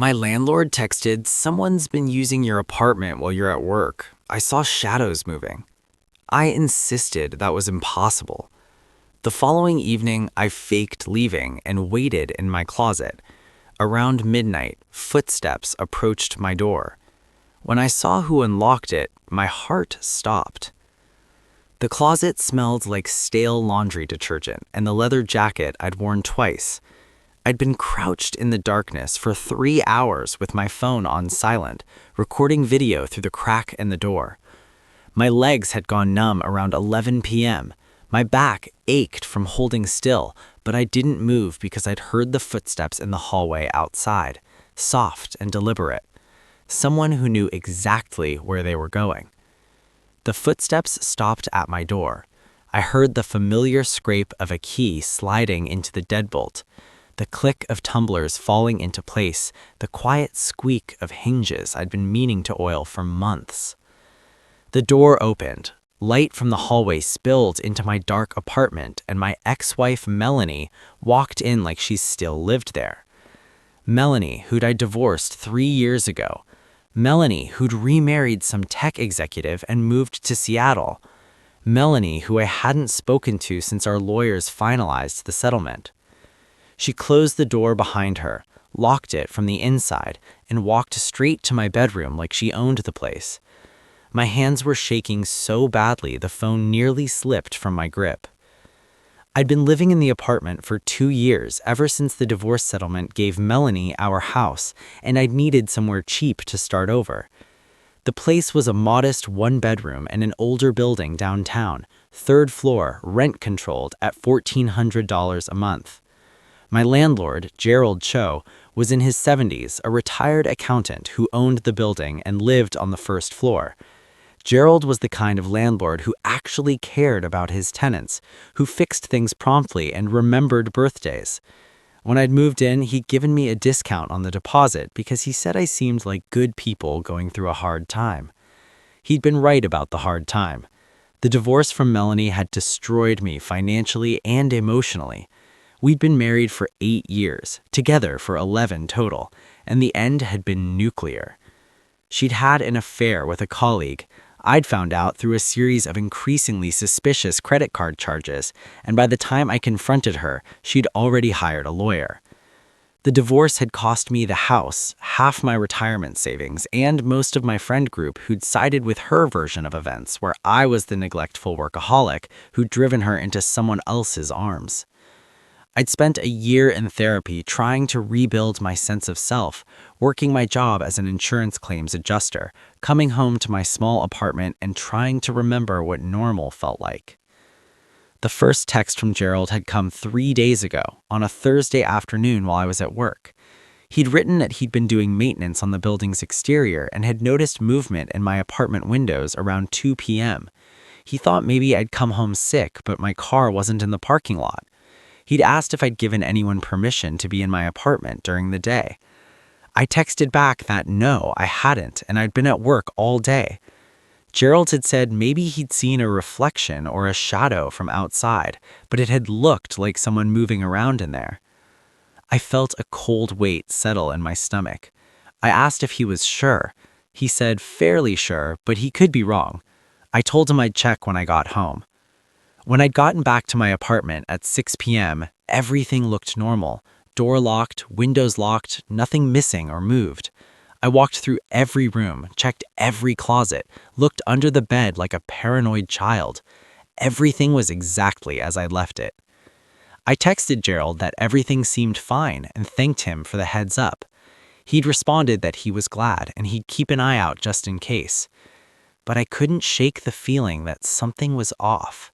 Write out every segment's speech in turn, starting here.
My landlord texted, "Someone's been using your apartment while you're at work. I saw shadows moving." I insisted that was impossible. The following evening, I faked leaving and waited in my closet. Around midnight, footsteps approached my door. When I saw who unlocked it, my heart stopped. The closet smelled like stale laundry detergent and the leather jacket I'd worn twice. I'd been crouched in the darkness for 3 hours with my phone on silent, recording video through the crack in the door. My legs had gone numb around 11 p.m. My back ached from holding still, but I didn't move because I'd heard the footsteps in the hallway outside, soft and deliberate. Someone who knew exactly where they were going. The footsteps stopped at my door. I heard the familiar scrape of a key sliding into the deadbolt, the click of tumblers falling into place, the quiet squeak of hinges I'd been meaning to oil for months. The door opened. Light from the hallway spilled into my dark apartment, and my ex-wife Melanie walked in like she still lived there. Melanie, who'd I divorced 3 years ago. Melanie, who'd remarried some tech executive and moved to Seattle. Melanie, who I hadn't spoken to since our lawyers finalized the settlement. She closed the door behind her, locked it from the inside, and walked straight to my bedroom like she owned the place. My hands were shaking so badly the phone nearly slipped from my grip. I'd been living in the apartment for 2 years, ever since the divorce settlement gave Melanie our house, and I'd needed somewhere cheap to start over. The place was a modest 1-bedroom in an older building downtown, 3rd floor, rent-controlled at $1,400 a month. My landlord, Gerald Cho, was in his 70s, a retired accountant who owned the building and lived on the 1st floor. Gerald was the kind of landlord who actually cared about his tenants, who fixed things promptly and remembered birthdays. When I'd moved in, he'd given me a discount on the deposit because he said I seemed like good people going through a hard time. He'd been right about the hard time. The divorce from Melanie had destroyed me financially and emotionally. We'd been married for 8 years, together for 11 total, and the end had been nuclear. She'd had an affair with a colleague. I'd found out through a series of increasingly suspicious credit card charges, and by the time I confronted her, she'd already hired a lawyer. The divorce had cost me the house, half my retirement savings, and most of my friend group who'd sided with her version of events, where I was the neglectful workaholic who'd driven her into someone else's arms. I'd spent a year in therapy trying to rebuild my sense of self, working my job as an insurance claims adjuster, coming home to my small apartment and trying to remember what normal felt like. The first text from Gerald had come 3 days ago, on a Thursday afternoon while I was at work. He'd written that he'd been doing maintenance on the building's exterior and had noticed movement in my apartment windows around 2 p.m. He thought maybe I'd come home sick, but my car wasn't in the parking lot. He'd asked if I'd given anyone permission to be in my apartment during the day. I texted back that no, I hadn't, and I'd been at work all day. Gerald had said maybe he'd seen a reflection or a shadow from outside, but it had looked like someone moving around in there. I felt a cold weight settle in my stomach. I asked if he was sure. He said fairly sure, but he could be wrong. I told him I'd check when I got home. When I'd gotten back to my apartment at 6 p.m., everything looked normal. Door locked, windows locked, nothing missing or moved. I walked through every room, checked every closet, looked under the bed like a paranoid child. Everything was exactly as I'd left it. I texted Gerald that everything seemed fine and thanked him for the heads up. He'd responded that he was glad and he'd keep an eye out just in case. But I couldn't shake the feeling that something was off.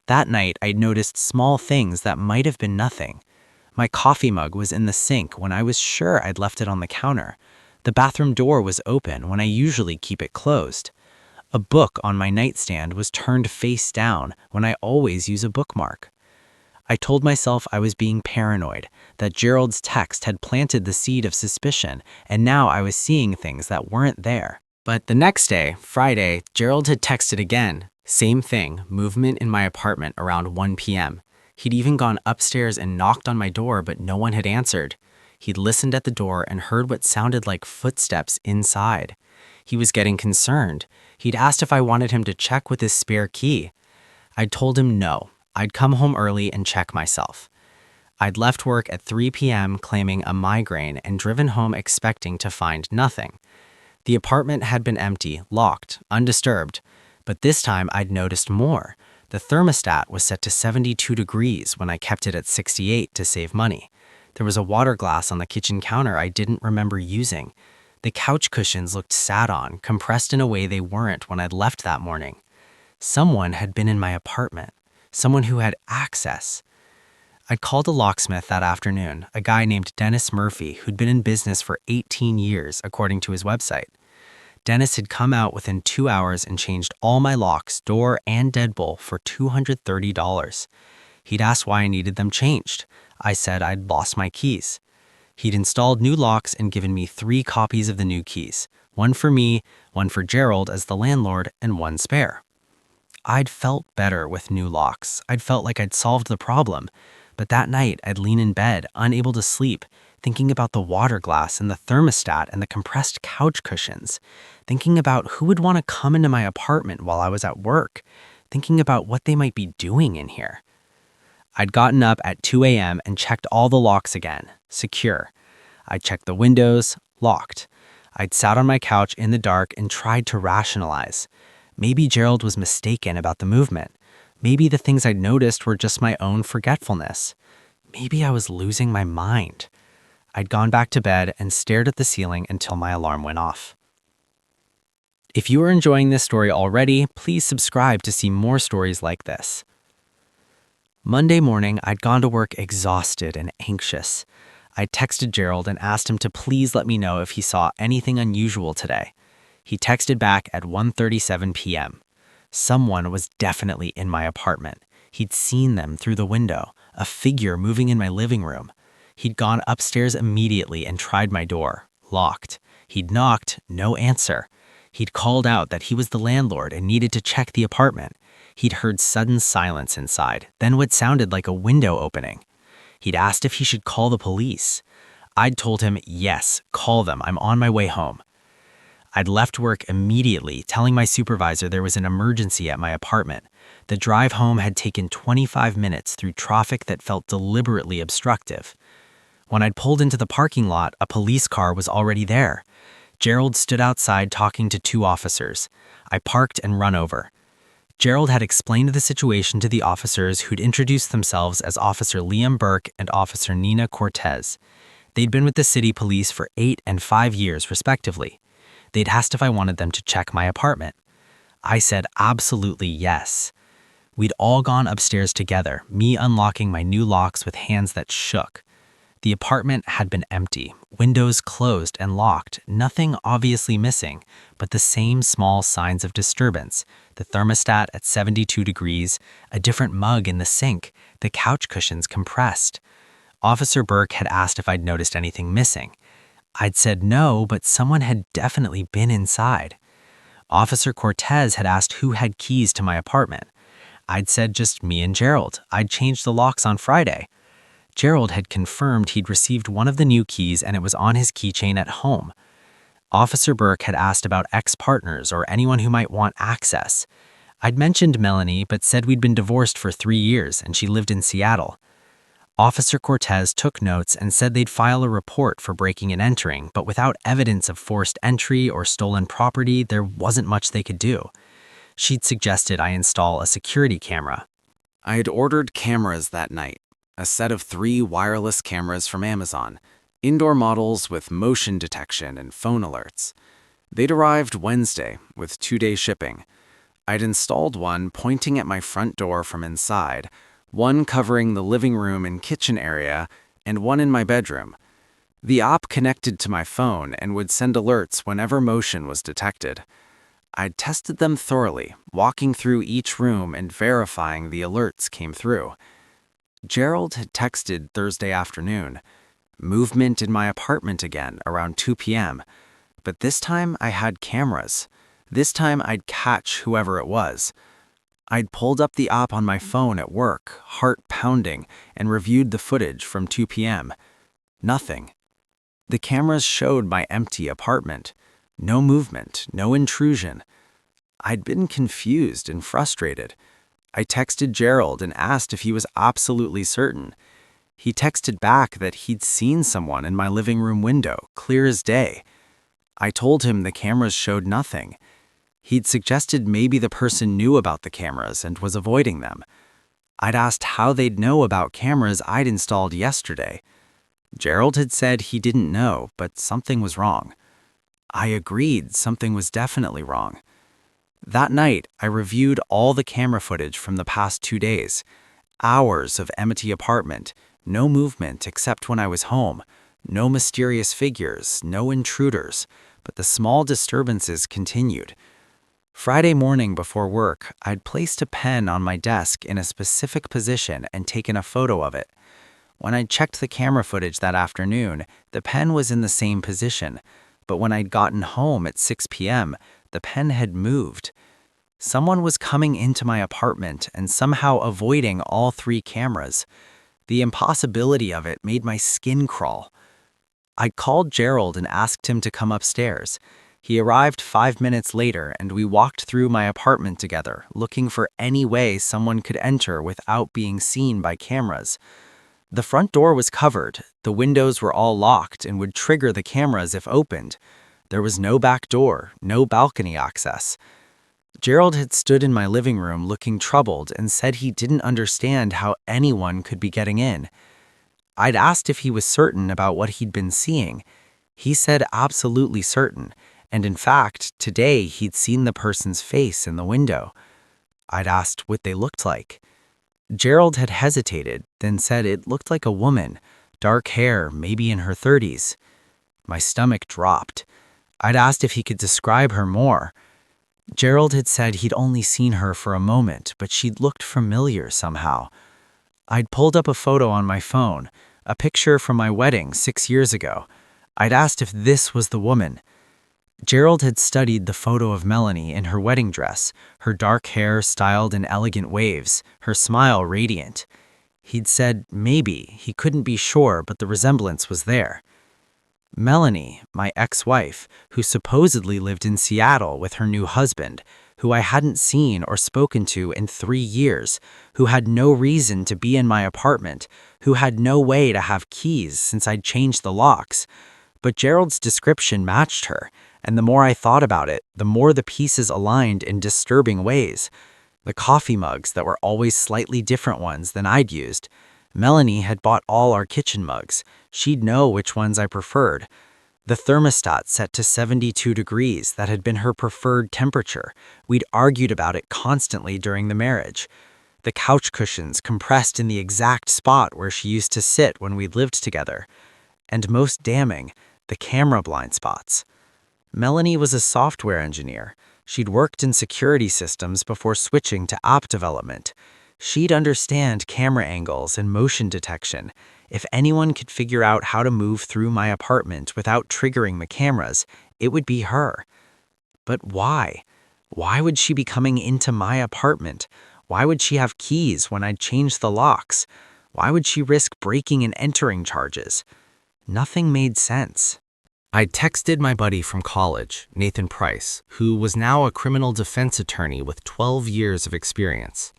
That night, I'd noticed small things that might have been nothing. My coffee mug was in the sink when I was sure I'd left it on the counter. The bathroom door was open when I usually keep it closed. A book on my nightstand was turned face down when I always use a bookmark. I told myself I was being paranoid, that Gerald's text had planted the seed of suspicion, and now I was seeing things that weren't there. But the next day, Friday, Gerald had texted again. Same thing, movement in my apartment around 1 p.m. He'd even gone upstairs and knocked on my door, but no one had answered. He'd listened at the door and heard what sounded like footsteps inside. He was getting concerned. He'd asked if I wanted him to check with his spare key. I'd told him no. I'd come home early and check myself. I'd left work at 3 p.m. claiming a migraine and driven home expecting to find nothing. The apartment had been empty, locked, undisturbed. But this time I'd noticed more. The thermostat was set to 72 degrees when I kept it at 68 to save money. There was a water glass on the kitchen counter I didn't remember using. The couch cushions looked sat on, compressed in a way they weren't when I'd left that morning. Someone had been in my apartment. Someone who had access. I'd called a locksmith that afternoon, a guy named Dennis Murphy who'd been in business for 18 years, according to his website. Dennis had come out within 2 hours and changed all my locks, door, and deadbolt for $230. He'd asked why I needed them changed. I said I'd lost my keys. He'd installed new locks and given me 3 copies of the new keys, one for me, one for Gerald as the landlord, and one spare. I'd felt better with new locks. I'd felt like I'd solved the problem. But that night, I'd lean in bed, unable to sleep, thinking about the water glass and the thermostat and the compressed couch cushions, thinking about who would want to come into my apartment while I was at work, thinking about what they might be doing in here. I'd gotten up at 2 a.m. and checked all the locks again, secure. I'd checked the windows, locked. I'd sat on my couch in the dark and tried to rationalize. Maybe Gerald was mistaken about the movement. Maybe the things I'd noticed were just my own forgetfulness. Maybe I was losing my mind. I'd gone back to bed and stared at the ceiling until my alarm went off. If you are enjoying this story already, please subscribe to see more stories like this. Monday morning, I'd gone to work exhausted and anxious. I texted Gerald and asked him to please let me know if he saw anything unusual today. He texted back at 1:37 p.m. Someone was definitely in my apartment. He'd seen them through the window, a figure moving in my living room. He'd gone upstairs immediately and tried my door, locked. He'd knocked, no answer. He'd called out that he was the landlord and needed to check the apartment. He'd heard sudden silence inside, then what sounded like a window opening. He'd asked if he should call the police. I'd told him, yes, call them, I'm on my way home. I'd left work immediately, telling my supervisor there was an emergency at my apartment. The drive home had taken 25 minutes through traffic that felt deliberately obstructive. When I'd pulled into the parking lot, a police car was already there. Gerald stood outside talking to 2 officers. I parked and run over. Gerald had explained the situation to the officers who'd introduced themselves as Officer Liam Burke and Officer Nina Cortez. They'd been with the city police for 8 and 5 years, respectively. They'd asked if I wanted them to check my apartment. I said absolutely yes. We'd all gone upstairs together, me unlocking my new locks with hands that shook. The apartment had been empty, windows closed and locked, nothing obviously missing, but the same small signs of disturbance, the thermostat at 72 degrees, a different mug in the sink, the couch cushions compressed. Officer Burke had asked if I'd noticed anything missing. I'd said no, but someone had definitely been inside. Officer Cortez had asked who had keys to my apartment. I'd said just me and Gerald. I'd changed the locks on Friday. Gerald had confirmed he'd received one of the new keys and it was on his keychain at home. Officer Burke had asked about ex-partners or anyone who might want access. I'd mentioned Melanie, but said we'd been divorced for 3 years and she lived in Seattle. Officer Cortez took notes and said they'd file a report for breaking and entering, but without evidence of forced entry or stolen property, there wasn't much they could do. She'd suggested I install a security camera. I had ordered cameras that night, a set of 3 wireless cameras from Amazon, indoor models with motion detection and phone alerts. They'd arrived Wednesday with 2-day shipping. I'd installed one pointing at my front door from inside, one covering the living room and kitchen area, and one in my bedroom. The app connected to my phone and would send alerts whenever motion was detected. I'd tested them thoroughly, walking through each room and verifying the alerts came through. Gerald had texted Thursday afternoon, movement in my apartment again around 2 p.m., but this time I had cameras. This time I'd catch whoever it was. I'd pulled up the app on my phone at work, heart pounding, and reviewed the footage from 2 p.m. Nothing. The cameras showed my empty apartment. No movement, no intrusion. I'd been confused and frustrated. I texted Gerald and asked if he was absolutely certain. He texted back that he'd seen someone in my living room window, clear as day. I told him the cameras showed nothing. He'd suggested maybe the person knew about the cameras and was avoiding them. I'd asked how they'd know about cameras I'd installed yesterday. Gerald had said he didn't know, but something was wrong. I agreed something was definitely wrong. That night, I reviewed all the camera footage from the past 2 days. Hours of empty apartment, no movement except when I was home, no mysterious figures, no intruders, but the small disturbances continued. Friday morning before work, I'd placed a pen on my desk in a specific position and taken a photo of it. When I checked the camera footage that afternoon, the pen was in the same position, but when I'd gotten home at 6 p.m., the pen had moved. Someone was coming into my apartment and somehow avoiding all 3 cameras. The impossibility of it made my skin crawl. I called Gerald and asked him to come upstairs. He arrived 5 minutes later and we walked through my apartment together, looking for any way someone could enter without being seen by cameras. The front door was covered, the windows were all locked and would trigger the cameras if opened. There was no back door, no balcony access. Gerald had stood in my living room looking troubled and said he didn't understand how anyone could be getting in. I'd asked if he was certain about what he'd been seeing. He said absolutely certain, and in fact, today he'd seen the person's face in the window. I'd asked what they looked like. Gerald had hesitated, then said it looked like a woman, dark hair, maybe in her 30s. My stomach dropped. I'd asked if he could describe her more. Gerald had said he'd only seen her for a moment, but she'd looked familiar somehow. I'd pulled up a photo on my phone, a picture from my wedding 6 years ago. I'd asked if this was the woman. Gerald had studied the photo of Melanie in her wedding dress, her dark hair styled in elegant waves, her smile radiant. He'd said maybe, he couldn't be sure, but the resemblance was there. Melanie, my ex-wife, who supposedly lived in Seattle with her new husband, who I hadn't seen or spoken to in 3 years, who had no reason to be in my apartment, who had no way to have keys since I'd changed the locks. But Gerald's description matched her, and the more I thought about it, the more the pieces aligned in disturbing ways. The coffee mugs that were always slightly different ones than I'd used. Melanie had bought all our kitchen mugs. She'd know which ones I preferred. The thermostat set to 72 degrees that had been her preferred temperature. We'd argued about it constantly during the marriage. The couch cushions compressed in the exact spot where she used to sit when we lived together. And most damning, the camera blind spots. Melanie was a software engineer. She'd worked in security systems before switching to app development. She'd understand camera angles and motion detection. If anyone could figure out how to move through my apartment without triggering the cameras, it would be her. But why? Why would she be coming into my apartment? Why would she have keys when I'd changed the locks? Why would she risk breaking and entering charges? Nothing made sense. I texted my buddy from college, Nathan Price, who was now a criminal defense attorney with 12 years of experience.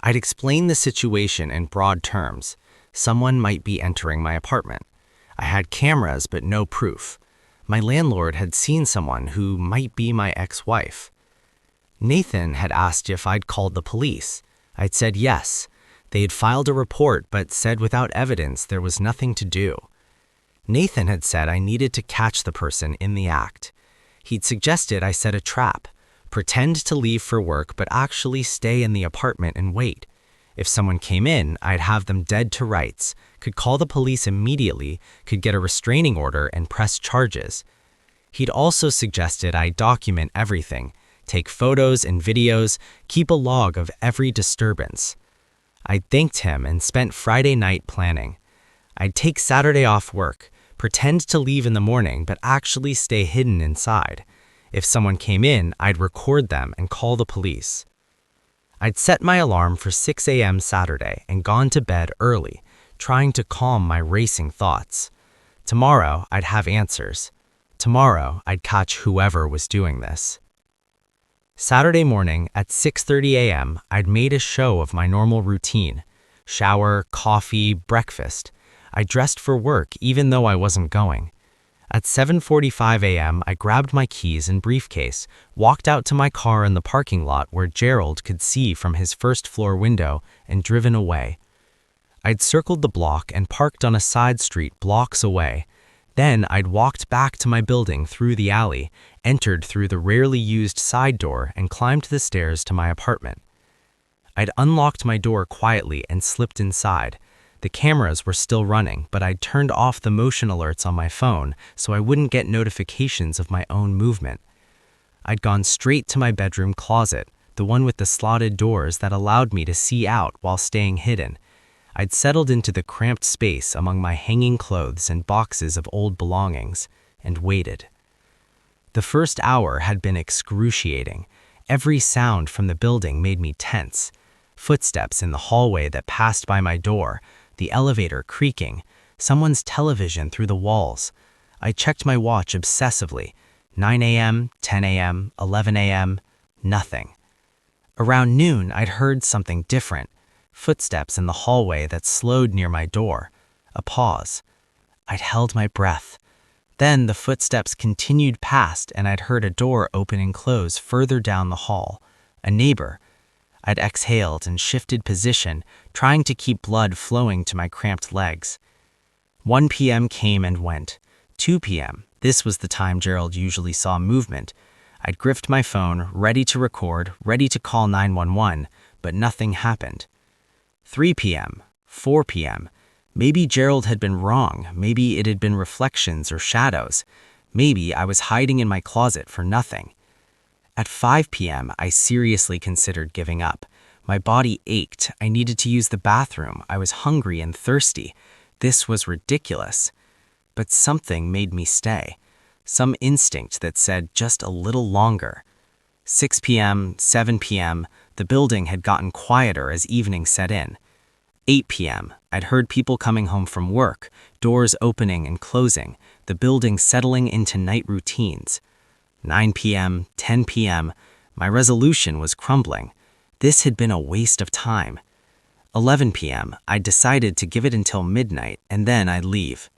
I'd explained the situation in broad terms. Someone might be entering my apartment. I had cameras but no proof. My landlord had seen someone who might be my ex-wife. Nathan had asked if I'd called the police. I'd said yes. They had filed a report but said without evidence there was nothing to do. Nathan had said I needed to catch the person in the act. He'd suggested I set a trap, pretend to leave for work but actually stay in the apartment and wait. If someone came in, I'd have them dead to rights, could call the police immediately, could get a restraining order and press charges. He'd also suggested I document everything, take photos and videos, keep a log of every disturbance. I thanked him and spent Friday night planning. I'd take Saturday off work, pretend to leave in the morning but actually stay hidden inside. If someone came in, I'd record them and call the police. I'd set my alarm for 6 a.m. Saturday and gone to bed early, trying to calm my racing thoughts. Tomorrow, I'd have answers. Tomorrow, I'd catch whoever was doing this. Saturday morning at 6:30 a.m., I'd made a show of my normal routine. Shower, coffee, breakfast. I dressed for work even though I wasn't going. At 7:45 a.m., I grabbed my keys and briefcase, walked out to my car in the parking lot where Gerald could see from his first-floor window, and driven away. I'd circled the block and parked on a side street blocks away. Then I'd walked back to my building through the alley, entered through the rarely used side door, and climbed the stairs to my apartment. I'd unlocked my door quietly and slipped inside. The cameras were still running, but I'd turned off the motion alerts on my phone so I wouldn't get notifications of my own movement. I'd gone straight to my bedroom closet, the one with the slotted doors that allowed me to see out while staying hidden. I'd settled into the cramped space among my hanging clothes and boxes of old belongings, and waited. The first hour had been excruciating. Every sound from the building made me tense. Footsteps in the hallway that passed by my door, the elevator creaking, someone's television through the walls. I checked my watch obsessively. 9 a.m., 10 a.m., 11 a.m., nothing. Around noon, I'd heard something different. Footsteps in the hallway that slowed near my door. A pause. I'd held my breath. Then the footsteps continued past and I'd heard a door open and close further down the hall. A neighbor. I'd exhaled and shifted position, trying to keep blood flowing to my cramped legs. 1 p.m. came and went. 2 p.m. This was the time Gerald usually saw movement. I'd gripped my phone, ready to record, ready to call 911, but nothing happened. 3 p.m., 4 p.m. Maybe Gerald had been wrong. Maybe it had been reflections or shadows. Maybe I was hiding in my closet for nothing. At 5 p.m., I seriously considered giving up. My body ached. I needed to use the bathroom. I was hungry and thirsty. This was ridiculous. But something made me stay. Some instinct that said just a little longer. 6 p.m., 7 p.m., the building had gotten quieter as evening set in. 8 p.m., I'd heard people coming home from work, doors opening and closing, the building settling into night routines. 9 p.m., 10 p.m., my resolution was crumbling. This had been a waste of time. 11 p.m., I decided to give it until midnight and then I'd leave.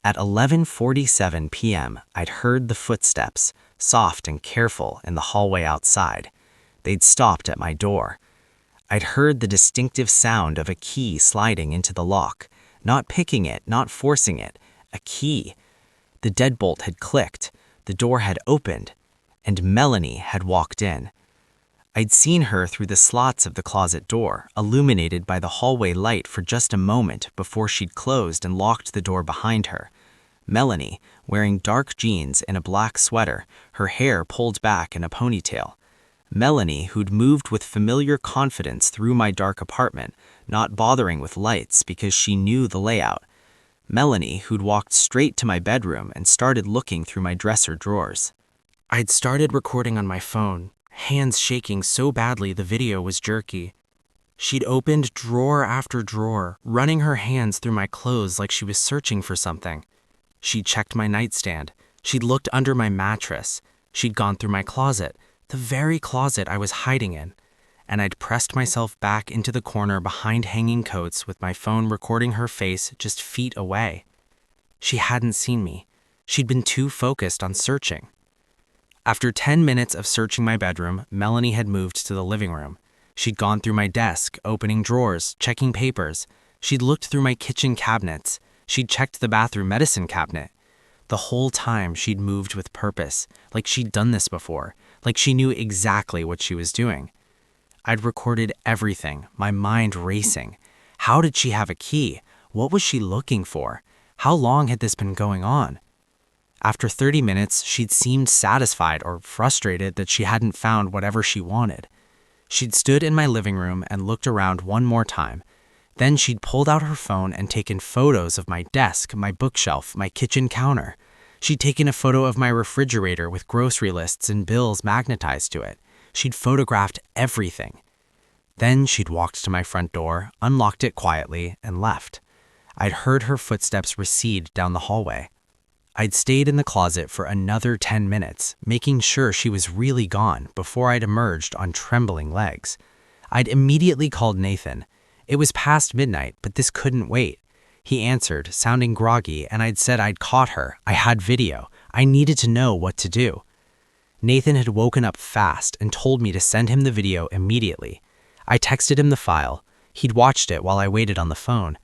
At 11:47 p.m., I'd heard the footsteps, soft and careful, in the hallway outside. They'd stopped at my door. I'd heard the distinctive sound of a key sliding into the lock, not picking it, not forcing it, a key. The deadbolt had clicked, the door had opened, and Melanie had walked in. I'd seen her through the slots of the closet door, illuminated by the hallway light for just a moment before she'd closed and locked the door behind her. Melanie, wearing dark jeans and a black sweater, her hair pulled back in a ponytail. Melanie, who'd moved with familiar confidence through my dark apartment, not bothering with lights because she knew the layout. Melanie, who'd walked straight to my bedroom and started looking through my dresser drawers. I'd started recording on my phone, hands shaking so badly the video was jerky. She'd opened drawer after drawer, running her hands through my clothes like she was searching for something. She'd checked my nightstand. She'd looked under my mattress. She'd gone through my closet, the very closet I was hiding in, and I'd pressed myself back into the corner behind hanging coats with my phone recording her face just feet away. She hadn't seen me. She'd been too focused on searching. After 10 minutes of searching my bedroom, Melanie had moved to the living room. She'd gone through my desk, opening drawers, checking papers. She'd looked through my kitchen cabinets. She'd checked the bathroom medicine cabinet. The whole time she'd moved with purpose, like she'd done this before, like she knew exactly what she was doing. I'd recorded everything, my mind racing. How did she have a key? What was she looking for? How long had this been going on? After 30 minutes, she'd seemed satisfied or frustrated that she hadn't found whatever she wanted. She'd stood in my living room and looked around one more time. Then she'd pulled out her phone and taken photos of my desk, my bookshelf, my kitchen counter. She'd taken a photo of my refrigerator with grocery lists and bills magnetized to it. She'd photographed everything. Then she'd walked to my front door, unlocked it quietly, and left. I'd heard her footsteps recede down the hallway. I'd stayed in the closet for another 10 minutes, making sure she was really gone before I'd emerged on trembling legs. I'd immediately called Nathan. It was past midnight, but this couldn't wait. He answered, sounding groggy, and I'd said I'd caught her. I had video. I needed to know what to do. Nathan had woken up fast and told me to send him the video immediately. I texted him the file. He'd watched it while I waited on the phone.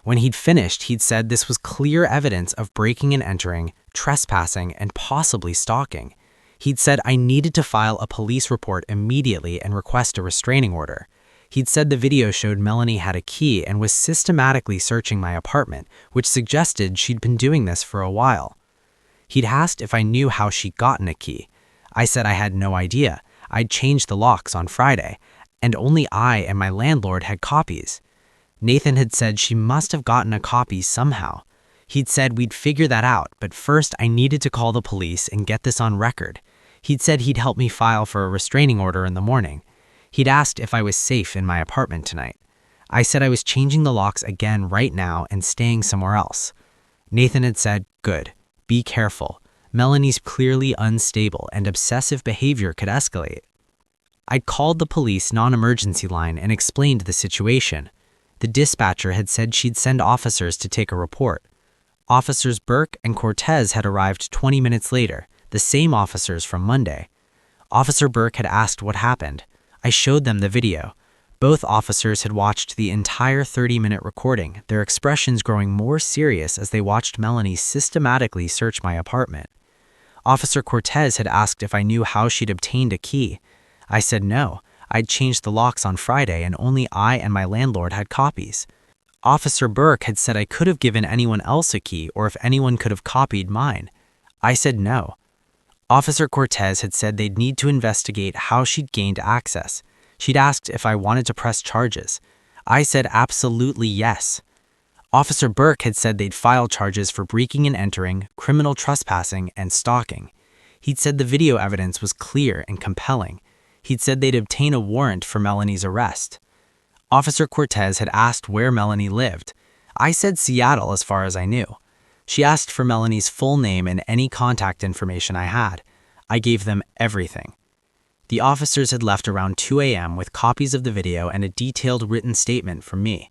When he'd finished, he'd said this was clear evidence of breaking and entering, trespassing, and possibly stalking. He'd said I needed to file a police report immediately and request a restraining order. He'd said the video showed Melanie had a key and was systematically searching my apartment, which suggested she'd been doing this for a while. He'd asked if I knew how she'd gotten a key. I said I had no idea. I'd changed the locks on Friday, and only I and my landlord had copies. Nathan had said she must have gotten a copy somehow. He'd said we'd figure that out, but first I needed to call the police and get this on record. He'd said he'd help me file for a restraining order in the morning. He'd asked if I was safe in my apartment tonight. I said I was changing the locks again right now and staying somewhere else. Nathan had said, "Good. Be careful. Melanie's clearly unstable and obsessive behavior could escalate." I'd called the police non-emergency line and explained the situation. The dispatcher had said she'd send officers to take a report. Officers Burke and Cortez had arrived 20 minutes later, the same officers from Monday. Officer Burke had asked what happened. I showed them the video. Both officers had watched the entire 30-minute recording, their expressions growing more serious as they watched Melanie systematically search my apartment. Officer Cortez had asked if I knew how she'd obtained a key. I said no. I'd changed the locks on Friday and only I and my landlord had copies. Officer Burke had said I could have given anyone else a key or if anyone could have copied mine. I said no. Officer Cortez had said they'd need to investigate how she'd gained access. She'd asked if I wanted to press charges. I said absolutely yes. Officer Burke had said they'd file charges for breaking and entering, criminal trespassing, and stalking. He'd said the video evidence was clear and compelling. He'd said they'd obtain a warrant for Melanie's arrest. Officer Cortez had asked where Melanie lived. I said Seattle as far as I knew. She asked for Melanie's full name and any contact information I had. I gave them everything. The officers had left around 2 a.m. with copies of the video and a detailed written statement from me.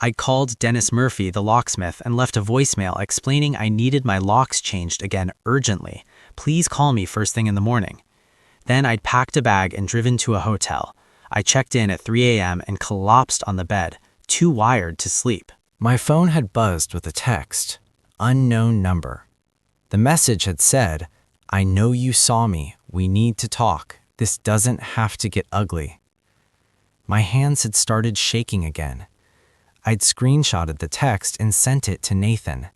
I called Dennis Murphy, the locksmith, and left a voicemail explaining I needed my locks changed again urgently. Please call me first thing in the morning. Then I'd packed a bag and driven to a hotel. I checked in at 3 a.m. and collapsed on the bed, too wired to sleep. My phone had buzzed with a text. Unknown number. The message had said, "I know you saw me. We need to talk. This doesn't have to get ugly." My hands had started shaking again. I'd screenshotted the text and sent it to Nathan.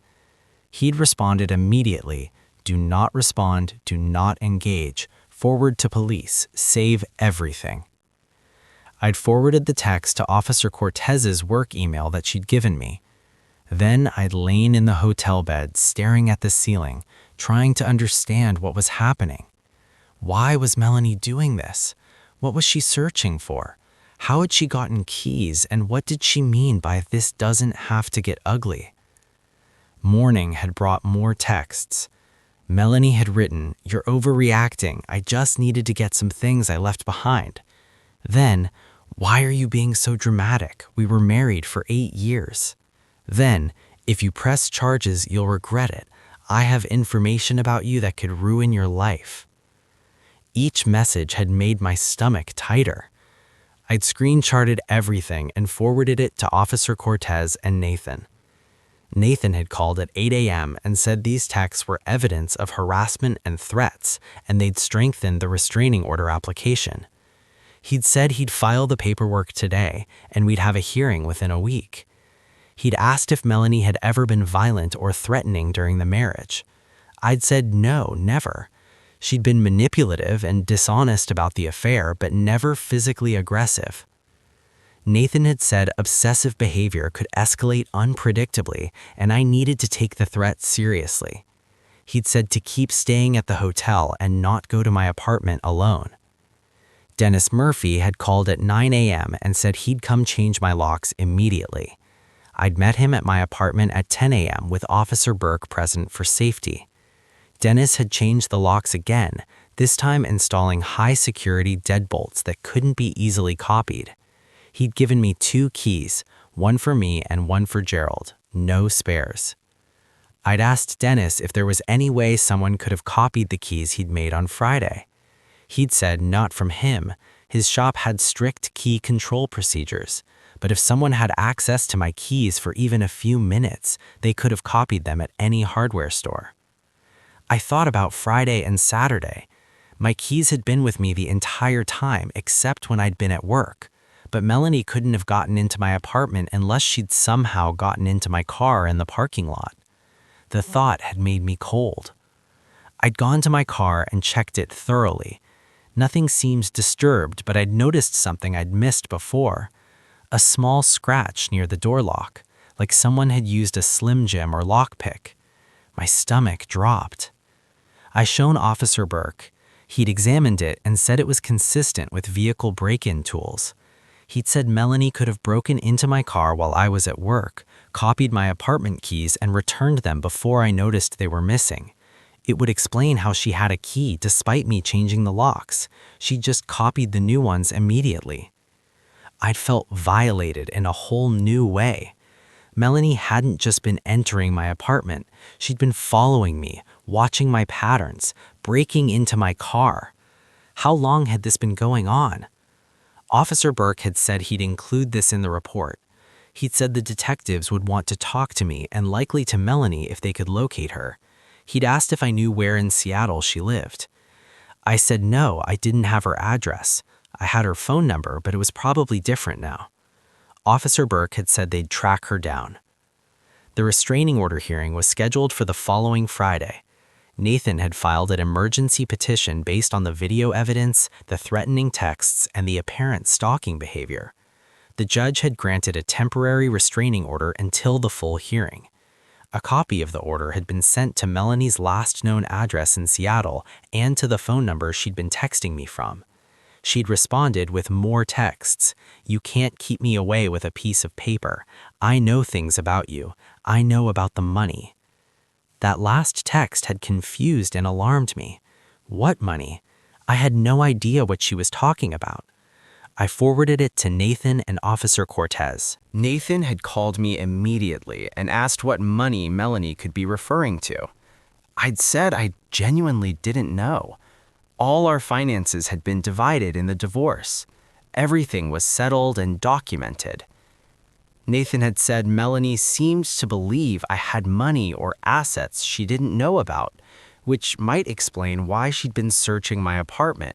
He'd responded immediately. "Do not respond. Do not engage. Forward to police. Save everything." I'd forwarded the text to Officer Cortez's work email that she'd given me. Then I'd lain in the hotel bed, staring at the ceiling, trying to understand what was happening. Why was Melanie doing this? What was she searching for? How had she gotten keys, and what did she mean by "this doesn't have to get ugly"? Morning had brought more texts. Melanie had written, "You're overreacting. I just needed to get some things I left behind." Then, "Why are you being so dramatic? We were married for 8 years." Then, "If you press charges, you'll regret it. I have information about you that could ruin your life." Each message had made my stomach tighter. I'd screenshotted everything and forwarded it to Officer Cortez and Nathan. Nathan had called at 8 a.m. and said these texts were evidence of harassment and threats, and they'd strengthened the restraining order application. He'd said he'd file the paperwork today, and we'd have a hearing within a week. He'd asked if Melanie had ever been violent or threatening during the marriage. I'd said no, never. She'd been manipulative and dishonest about the affair, but never physically aggressive. Nathan had said obsessive behavior could escalate unpredictably, and I needed to take the threat seriously. He'd said to keep staying at the hotel and not go to my apartment alone. Dennis Murphy had called at 9 a.m. and said he'd come change my locks immediately. I'd met him at my apartment at 10 a.m. with Officer Burke present for safety. Dennis had changed the locks again, this time installing high-security deadbolts that couldn't be easily copied. He'd given me 2 keys, one for me and one for Gerald, no spares. I'd asked Dennis if there was any way someone could have copied the keys he'd made on Friday. He'd said not from him. His shop had strict key control procedures, but if someone had access to my keys for even a few minutes, they could have copied them at any hardware store. I thought about Friday and Saturday. My keys had been with me the entire time except when I'd been at work, but Melanie couldn't have gotten into my apartment unless she'd somehow gotten into my car in the parking lot. The thought had made me cold. I'd gone to my car and checked it thoroughly. Nothing seemed disturbed, but I'd noticed something I'd missed before. A small scratch near the door lock, like someone had used a Slim Jim or lockpick. My stomach dropped. I shown Officer Burke. He'd examined it and said it was consistent with vehicle break-in tools. He'd said Melanie could have broken into my car while I was at work, copied my apartment keys, and returned them before I noticed they were missing. It would explain how she had a key despite me changing the locks. She just copied the new ones immediately. I'd felt violated in a whole new way. Melanie hadn't just been entering my apartment. She'd been following me, watching my patterns, breaking into my car. How long had this been going on? Officer Burke had said he'd include this in the report. He'd said the detectives would want to talk to me and likely to Melanie if they could locate her. He'd asked if I knew where in Seattle she lived. I said no, I didn't have her address. I had her phone number, but it was probably different now. Officer Burke had said they'd track her down. The restraining order hearing was scheduled for the following Friday. Nathan had filed an emergency petition based on the video evidence, the threatening texts, and the apparent stalking behavior. The judge had granted a temporary restraining order until the full hearing. A copy of the order had been sent to Melanie's last known address in Seattle and to the phone number she'd been texting me from. She'd responded with more texts. "You can't keep me away with a piece of paper. I know things about you. I know about the money." That last text had confused and alarmed me. What money? I had no idea what she was talking about. I forwarded it to Nathan and Officer Cortez. Nathan had called me immediately and asked what money Melanie could be referring to. I'd said I genuinely didn't know. All our finances had been divided in the divorce. Everything was settled and documented. Nathan had said Melanie seemed to believe I had money or assets she didn't know about, which might explain why she'd been searching my apartment.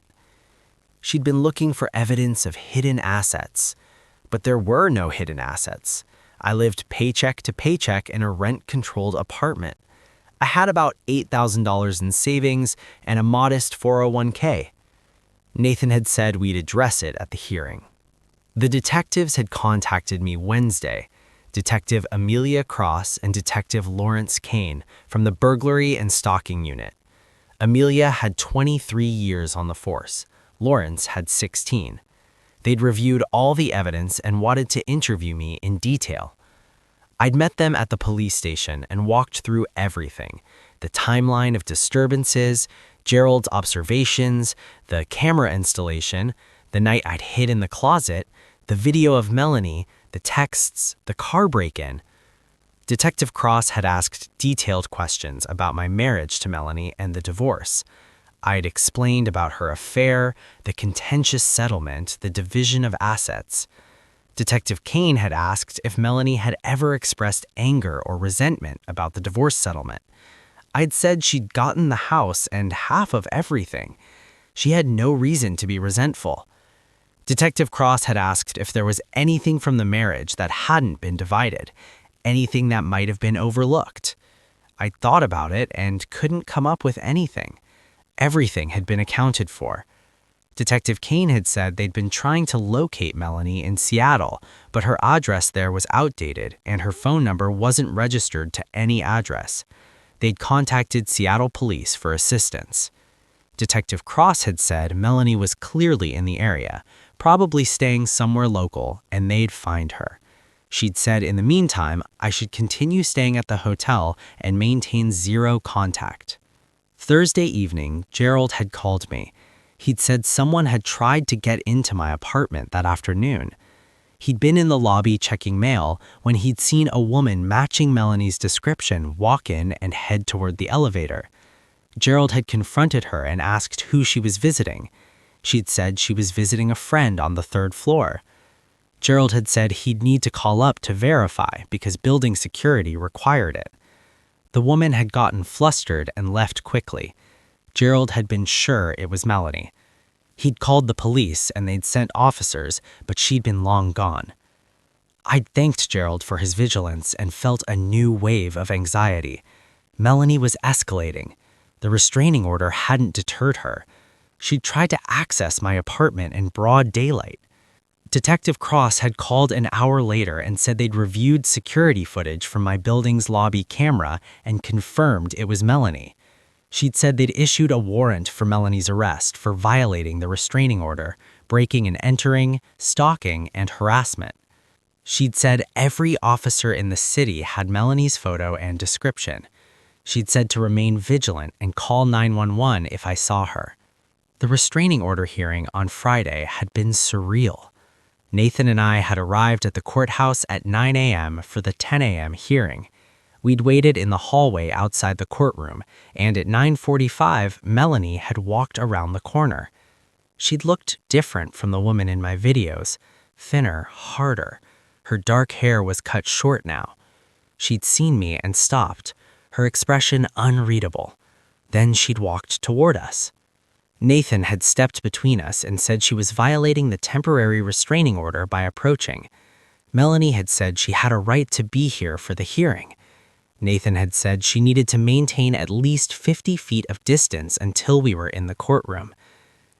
She'd been looking for evidence of hidden assets, but there were no hidden assets. I lived paycheck to paycheck in a rent-controlled apartment. I had about $8,000 in savings and a modest 401k. Nathan had said we'd address it at the hearing. The detectives had contacted me Wednesday, Detective Amelia Cross and Detective Lawrence Kane from the Burglary and Stalking Unit. Amelia had 23 years on the force. Lawrence had 16. They'd reviewed all the evidence and wanted to interview me in detail. I'd met them at the police station and walked through everything: the timeline of disturbances, Gerald's observations, the camera installation, the night I'd hid in the closet, the video of Melanie, the texts, the car break-in. Detective Cross had asked detailed questions about my marriage to Melanie and the divorce. I'd explained about her affair, the contentious settlement, the division of assets. Detective Kane had asked if Melanie had ever expressed anger or resentment about the divorce settlement. I'd said she'd gotten the house and half of everything. She had no reason to be resentful. Detective Cross had asked if there was anything from the marriage that hadn't been divided, anything that might have been overlooked. I thought about it and couldn't come up with anything. Everything had been accounted for. Detective Kane had said they'd been trying to locate Melanie in Seattle, but her address there was outdated and her phone number wasn't registered to any address. They'd contacted Seattle police for assistance. Detective Cross had said Melanie was clearly in the area, probably staying somewhere local, and they'd find her. She'd said in the meantime, I should continue staying at the hotel and maintain zero contact. Thursday evening, Gerald had called me. He'd said someone had tried to get into my apartment that afternoon. He'd been in the lobby checking mail when he'd seen a woman matching Melanie's description walk in and head toward the elevator. Gerald had confronted her and asked who she was visiting. She'd said she was visiting a friend on the 3rd floor. Gerald had said he'd need to call up to verify because building security required it. The woman had gotten flustered and left quickly. Gerald had been sure it was Melanie. He'd called the police and they'd sent officers, but she'd been long gone. I'd thanked Gerald for his vigilance and felt a new wave of anxiety. Melanie was escalating. The restraining order hadn't deterred her. She'd tried to access my apartment in broad daylight. Detective Cross had called an hour later and said they'd reviewed security footage from my building's lobby camera and confirmed it was Melanie. She'd said they'd issued a warrant for Melanie's arrest for violating the restraining order, breaking and entering, stalking, and harassment. She'd said every officer in the city had Melanie's photo and description. She'd said to remain vigilant and call 911 if I saw her. The restraining order hearing on Friday had been surreal. Nathan and I had arrived at the courthouse at 9 a.m. for the 10 a.m. hearing. We'd waited in the hallway outside the courtroom, and at 9:45, Melanie had walked around the corner. She'd looked different from the woman in my videos, thinner, harder. Her dark hair was cut short now. She'd seen me and stopped, her expression unreadable. Then she'd walked toward us. Nathan had stepped between us and said she was violating the temporary restraining order by approaching. Melanie had said she had a right to be here for the hearing. Nathan had said she needed to maintain at least 50 feet of distance until we were in the courtroom.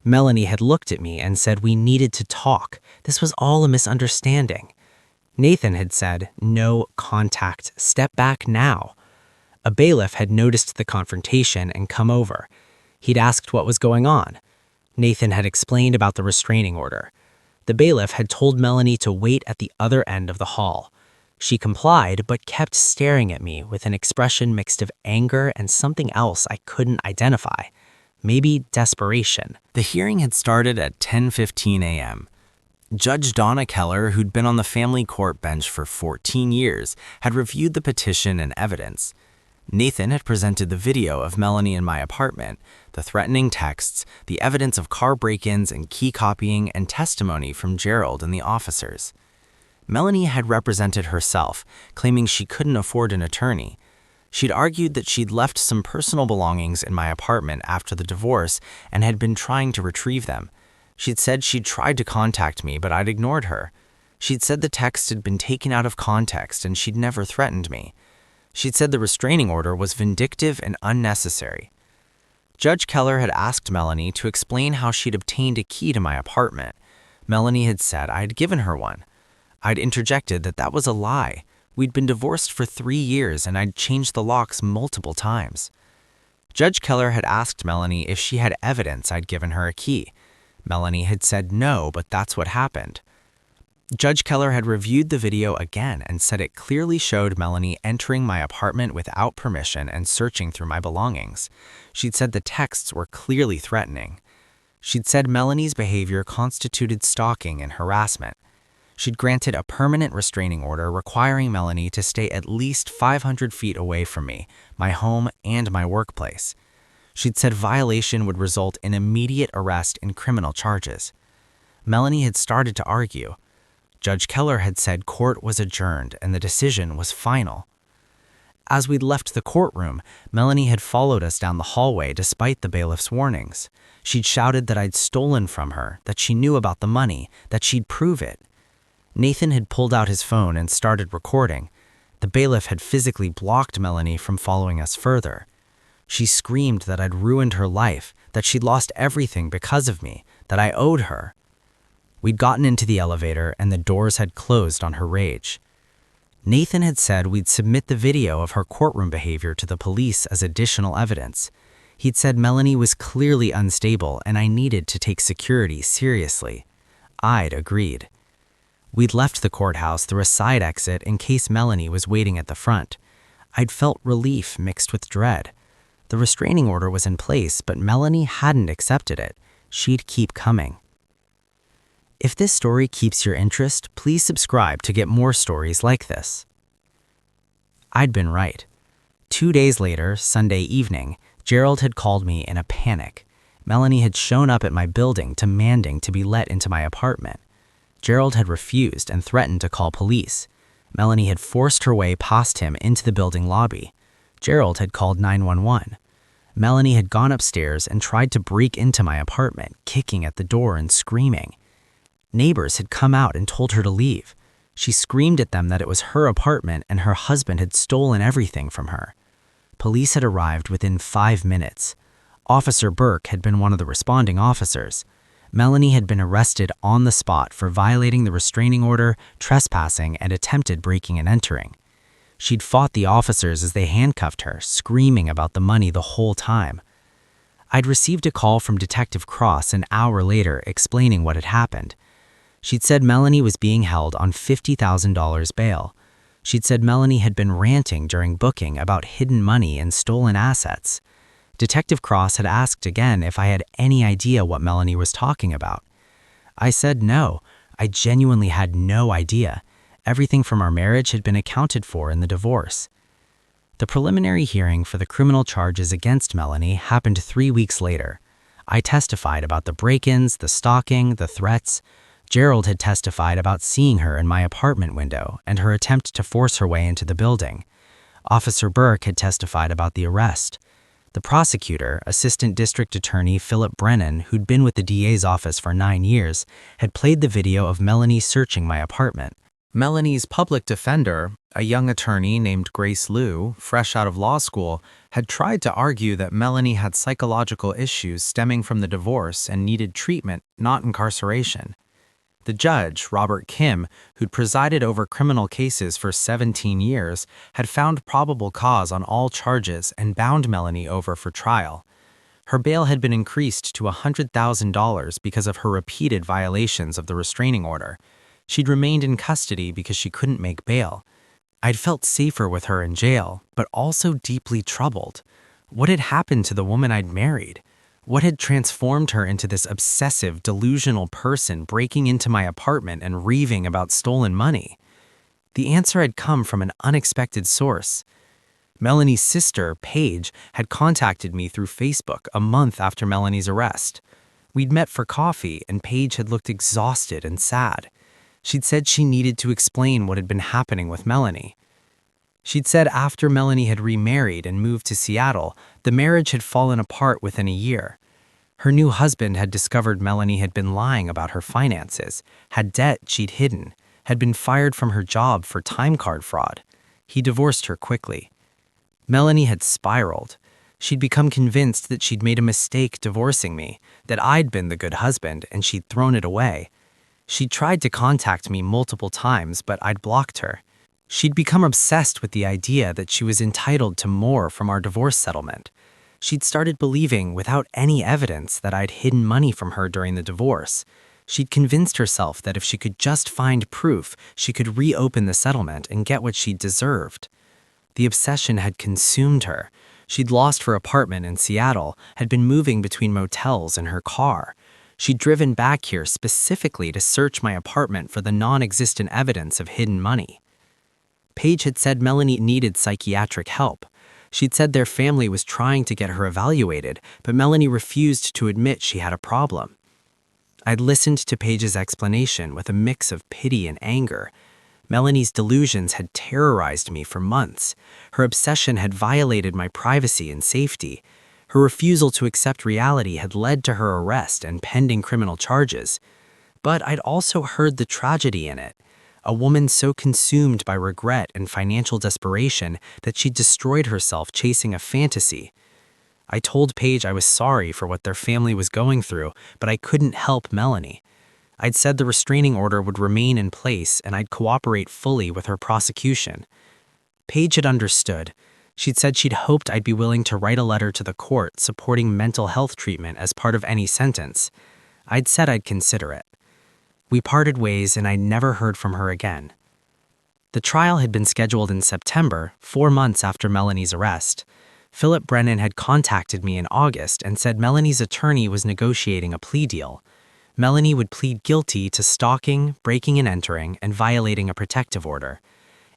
Melanie had looked at me and said we needed to talk. This was all a misunderstanding. Nathan had said, no contact, step back now. A bailiff had noticed the confrontation and come over. He'd asked what was going on. Nathan had explained about the restraining order. The bailiff had told Melanie to wait at the other end of the hall. She complied, but kept staring at me with an expression mixed of anger and something else I couldn't identify. Maybe desperation. The hearing had started at 10:15 a.m. Judge Donna Keller, who'd been on the family court bench for 14 years, had reviewed the petition and evidence. Nathan had presented the video of Melanie in my apartment, the threatening texts, the evidence of car break-ins and key copying, and testimony from Gerald and the officers. Melanie had represented herself, claiming she couldn't afford an attorney. She'd argued that she'd left some personal belongings in my apartment after the divorce and had been trying to retrieve them. She'd said she'd tried to contact me, but I'd ignored her. She'd said the text had been taken out of context and she'd never threatened me. She'd said the restraining order was vindictive and unnecessary. Judge Keller had asked Melanie to explain how she'd obtained a key to my apartment. Melanie had said I'd given her one. I'd interjected that was a lie. We'd been divorced for 3 years and I'd changed the locks multiple times. Judge Keller had asked Melanie if she had evidence I'd given her a key. Melanie had said no, but that's what happened. Judge Keller had reviewed the video again and said it clearly showed Melanie entering my apartment without permission and searching through my belongings. She'd said the texts were clearly threatening. She'd said Melanie's behavior constituted stalking and harassment. She'd granted a permanent restraining order requiring Melanie to stay at least 500 feet away from me, my home, and my workplace. She'd said violation would result in immediate arrest and criminal charges. Melanie had started to argue. Judge Keller had said court was adjourned and the decision was final. As we'd left the courtroom, Melanie had followed us down the hallway despite the bailiff's warnings. She'd shouted that I'd stolen from her, that she knew about the money, that she'd prove it. Nathan had pulled out his phone and started recording. The bailiff had physically blocked Melanie from following us further. She screamed that I'd ruined her life, that she'd lost everything because of me, that I owed her. We'd gotten into the elevator and the doors had closed on her rage. Nathan had said we'd submit the video of her courtroom behavior to the police as additional evidence. He'd said Melanie was clearly unstable and I needed to take security seriously. I'd agreed. We'd left the courthouse through a side exit in case Melanie was waiting at the front. I'd felt relief mixed with dread. The restraining order was in place, but Melanie hadn't accepted it. She'd keep coming. If this story keeps your interest, please subscribe to get more stories like this. I'd been right. 2 days later, Sunday evening, Gerald had called me in a panic. Melanie had shown up at my building demanding to be let into my apartment. Gerald had refused and threatened to call police. Melanie had forced her way past him into the building lobby. Gerald had called 911. Melanie had gone upstairs and tried to break into my apartment, kicking at the door and screaming. Neighbors had come out and told her to leave. She screamed at them that it was her apartment and her husband had stolen everything from her. Police had arrived within 5 minutes. Officer Burke had been one of the responding officers. Melanie had been arrested on the spot for violating the restraining order, trespassing, and attempted breaking and entering. She'd fought the officers as they handcuffed her, screaming about the money the whole time. I'd received a call from Detective Cross an hour later explaining what had happened. She'd said Melanie was being held on $50,000 bail. She'd said Melanie had been ranting during booking about hidden money and stolen assets. Detective Cross had asked again if I had any idea what Melanie was talking about. I said no, I genuinely had no idea. Everything from our marriage had been accounted for in the divorce. The preliminary hearing for the criminal charges against Melanie happened 3 weeks later. I testified about the break-ins, the stalking, the threats. Gerald had testified about seeing her in my apartment window and her attempt to force her way into the building. Officer Burke had testified about the arrest. The prosecutor, Assistant District Attorney Philip Brennan, who'd been with the DA's office for 9 years, had played the video of Melanie searching my apartment. Melanie's public defender, a young attorney named Grace Liu, fresh out of law school, had tried to argue that Melanie had psychological issues stemming from the divorce and needed treatment, not incarceration. The judge, Robert Kim, who'd presided over criminal cases for 17 years, had found probable cause on all charges and bound Melanie over for trial. Her bail had been increased to $100,000 because of her repeated violations of the restraining order. She'd remained in custody because she couldn't make bail. I'd felt safer with her in jail, but also deeply troubled. What had happened to the woman I'd married? What had transformed her into this obsessive, delusional person breaking into my apartment and raving about stolen money? The answer had come from an unexpected source. Melanie's sister, Paige, had contacted me through Facebook a month after Melanie's arrest. We'd met for coffee, and Paige had looked exhausted and sad. She'd said she needed to explain what had been happening with Melanie. She'd said after Melanie had remarried and moved to Seattle, the marriage had fallen apart within a year. Her new husband had discovered Melanie had been lying about her finances, had debt she'd hidden, had been fired from her job for time card fraud. He divorced her quickly. Melanie had spiraled. She'd become convinced that she'd made a mistake divorcing me, that I'd been the good husband and she'd thrown it away. She'd tried to contact me multiple times, but I'd blocked her. She'd become obsessed with the idea that she was entitled to more from our divorce settlement. She'd started believing, without any evidence, that I'd hidden money from her during the divorce. She'd convinced herself that if she could just find proof, she could reopen the settlement and get what she deserved. The obsession had consumed her. She'd lost her apartment in Seattle, had been moving between motels in her car. She'd driven back here specifically to search my apartment for the non-existent evidence of hidden money. Paige had said Melanie needed psychiatric help. She'd said their family was trying to get her evaluated, but Melanie refused to admit she had a problem. I'd listened to Paige's explanation with a mix of pity and anger. Melanie's delusions had terrorized me for months. Her obsession had violated my privacy and safety. Her refusal to accept reality had led to her arrest and pending criminal charges. But I'd also heard the tragedy in it. A woman so consumed by regret and financial desperation that she destroyed herself chasing a fantasy. I told Paige I was sorry for what their family was going through, but I couldn't help Melanie. I'd said the restraining order would remain in place and I'd cooperate fully with her prosecution. Paige had understood. She'd said she'd hoped I'd be willing to write a letter to the court supporting mental health treatment as part of any sentence. I'd said I'd consider it. We parted ways and I never heard from her again. The trial had been scheduled in September, 4 months after Melanie's arrest. Philip Brennan had contacted me in August and said Melanie's attorney was negotiating a plea deal. Melanie would plead guilty to stalking, breaking and entering, and violating a protective order.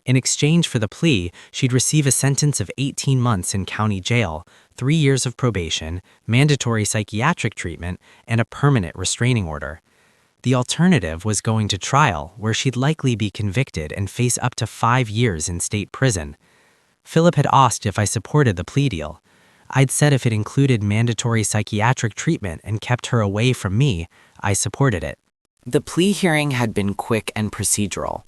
In exchange for the plea, she'd receive a sentence of 18 months in county jail, 3 years of probation, mandatory psychiatric treatment, and a permanent restraining order. The alternative was going to trial, where she'd likely be convicted and face up to 5 years in state prison. Philip had asked if I supported the plea deal. I'd said if it included mandatory psychiatric treatment and kept her away from me, I supported it. The plea hearing had been quick and procedural.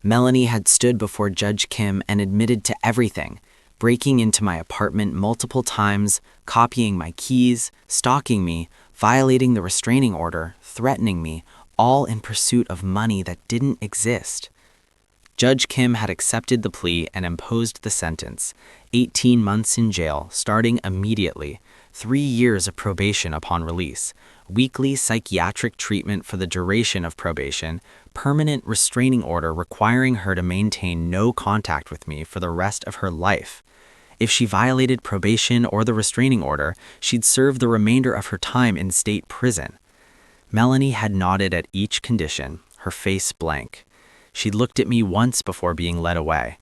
Melanie had stood before Judge Kim and admitted to everything, breaking into my apartment multiple times, copying my keys, stalking me, violating the restraining order, threatening me, all in pursuit of money that didn't exist. Judge Kim had accepted the plea and imposed the sentence, 18 months in jail, starting immediately, 3 years of probation upon release, weekly psychiatric treatment for the duration of probation, permanent restraining order requiring her to maintain no contact with me for the rest of her life. If she violated probation or the restraining order, she'd serve the remainder of her time in state prison. Melanie had nodded at each condition, her face blank. She'd looked at me once before being led away.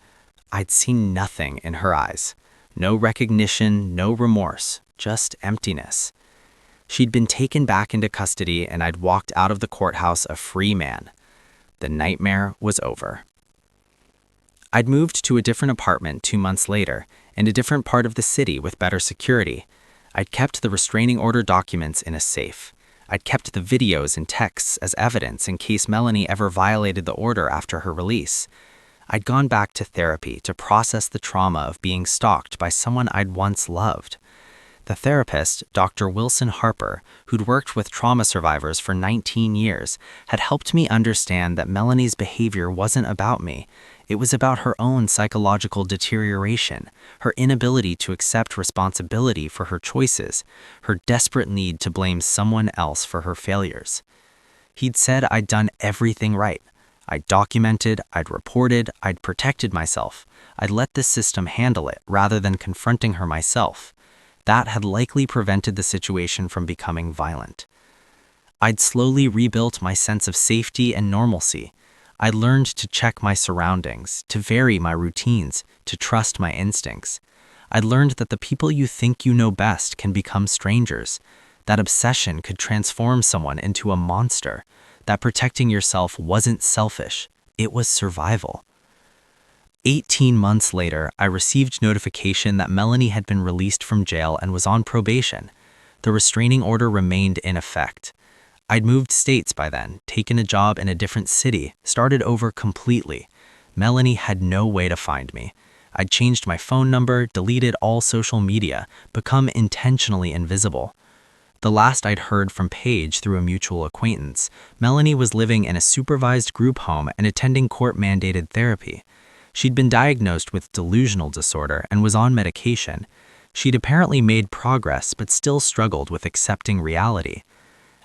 I'd seen nothing in her eyes. No recognition, no remorse, just emptiness. She'd been taken back into custody and I'd walked out of the courthouse a free man. The nightmare was over. I'd moved to a different apartment 2 months later, in a different part of the city with better security. I'd kept the restraining order documents in a safe. I'd kept the videos and texts as evidence in case Melanie ever violated the order after her release. I'd gone back to therapy to process the trauma of being stalked by someone I'd once loved. The therapist, Dr. Wilson Harper, who'd worked with trauma survivors for 19 years, had helped me understand that Melanie's behavior wasn't about me. It was about her own psychological deterioration, her inability to accept responsibility for her choices, her desperate need to blame someone else for her failures. He'd said I'd done everything right. I'd documented, I'd reported, I'd protected myself. I'd let the system handle it rather than confronting her myself. That had likely prevented the situation from becoming violent. I'd slowly rebuilt my sense of safety and normalcy. I learned to check my surroundings, to vary my routines, to trust my instincts. I learned that the people you think you know best can become strangers, that obsession could transform someone into a monster, that protecting yourself wasn't selfish, it was survival. 18 months later, I received notification that Melanie had been released from jail and was on probation. The restraining order remained in effect. I'd moved states by then, taken a job in a different city, started over completely. Melanie had no way to find me. I'd changed my phone number, deleted all social media, become intentionally invisible. The last I'd heard from Paige through a mutual acquaintance, Melanie was living in a supervised group home and attending court-mandated therapy. She'd been diagnosed with delusional disorder and was on medication. She'd apparently made progress but still struggled with accepting reality.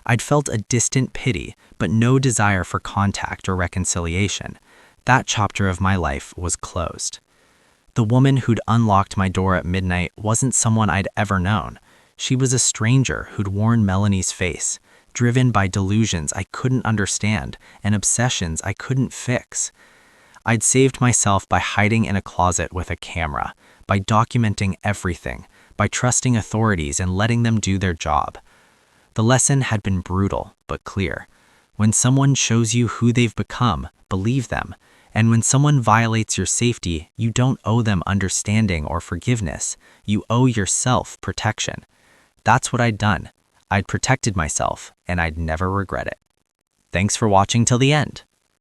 I'd felt a distant pity, but no desire for contact or reconciliation. That chapter of my life was closed. The woman who'd unlocked my door at midnight wasn't someone I'd ever known. She was a stranger who'd worn Melanie's face, driven by delusions I couldn't understand and obsessions I couldn't fix. I'd saved myself by hiding in a closet with a camera, by documenting everything, by trusting authorities and letting them do their job. The lesson had been brutal, but clear. When someone shows you who they've become, believe them. And when someone violates your safety, you don't owe them understanding or forgiveness. You owe yourself protection. That's what I'd done. I'd protected myself, and I'd never regret it. Thanks for watching till the end.